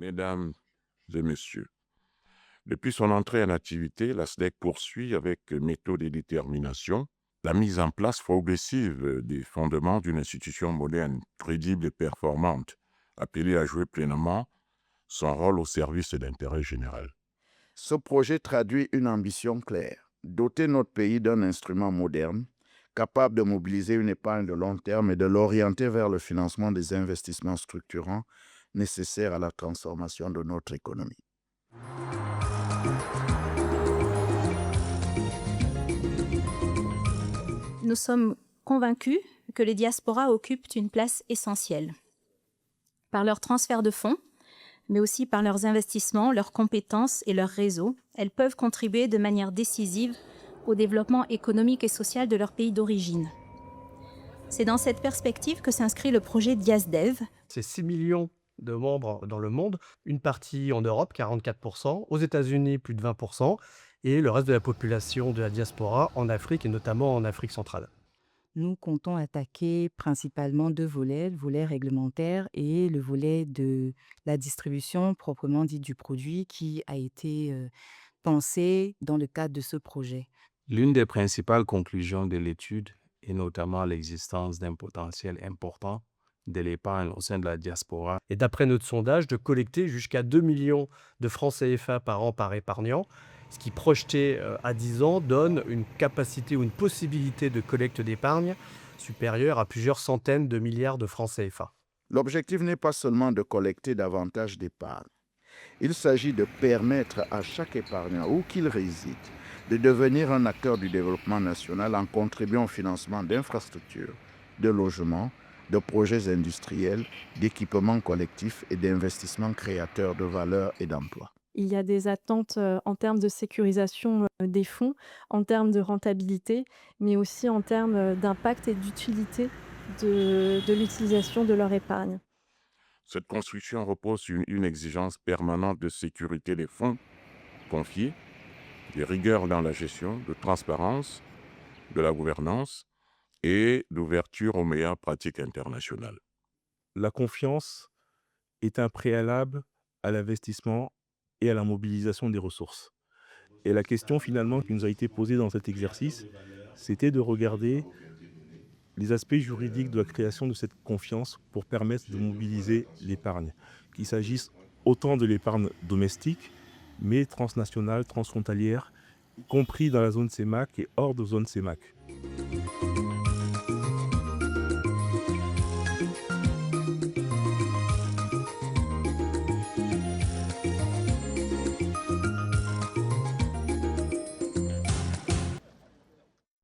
Mesdames et messieurs, depuis son entrée en activité, la SNEC poursuit avec méthode et détermination la mise en place progressive des fondements d'une institution moderne, crédible et performante, appelée à jouer pleinement son rôle au service de l'intérêt général. Ce projet traduit une ambition claire: doter notre pays d'un instrument moderne, capable de mobiliser une épargne de long terme et de l'orienter vers le financement des investissements structurants nécessaires à la transformation de notre économie. Nous sommes convaincus que les diasporas occupent une place essentielle. Par leur transfert de fonds, mais aussi par leurs investissements, leurs compétences et leurs réseaux, elles peuvent contribuer de manière décisive au développement économique et social de leur pays d'origine. C'est dans cette perspective que s'inscrit le projet DIASDEV. C'est 6 millions de membres dans le monde, une partie en Europe, 44%, aux États-Unis, plus de 20%, et le reste de la population de la diaspora en Afrique et notamment en Afrique centrale. Nous comptons attaquer principalement deux volets, le volet réglementaire et le volet de la distribution proprement dit du produit qui a été pensé dans le cadre de ce projet. L'une des principales conclusions de l'étude est notamment l'existence d'un potentiel important de l'épargne au sein de la diaspora. Et d'après notre sondage, de collecter jusqu'à 2 millions de francs CFA par an par épargnant, ce qui projeté à 10 ans donne une capacité ou une possibilité de collecte d'épargne supérieure à plusieurs centaines de milliards de francs CFA. L'objectif n'est pas seulement de collecter davantage d'épargne. Il s'agit de permettre à chaque épargnant, où qu'il réside, de devenir un acteur du développement national en contribuant au financement d'infrastructures, de logements, de projets industriels, d'équipements collectifs et d'investissements créateurs de valeur et d'emplois. Il y a des attentes en termes de sécurisation des fonds, en termes de rentabilité, mais aussi en termes d'impact et d'utilité de l'utilisation de leur épargne. Cette construction repose sur une exigence permanente de sécurité des fonds confiés, de rigueur dans la gestion, de transparence, de la gouvernance et d'ouverture aux meilleures pratiques internationales. La confiance est un préalable à l'investissement et à la mobilisation des ressources. Et la question finalement qui nous a été posée dans cet exercice, c'était de regarder les aspects juridiques de la création de cette confiance pour permettre de mobiliser l'épargne, qu'il s'agisse autant de l'épargne domestique, mais transnationale, transfrontalière, y compris dans la zone CEMAC et hors de zone CEMAC.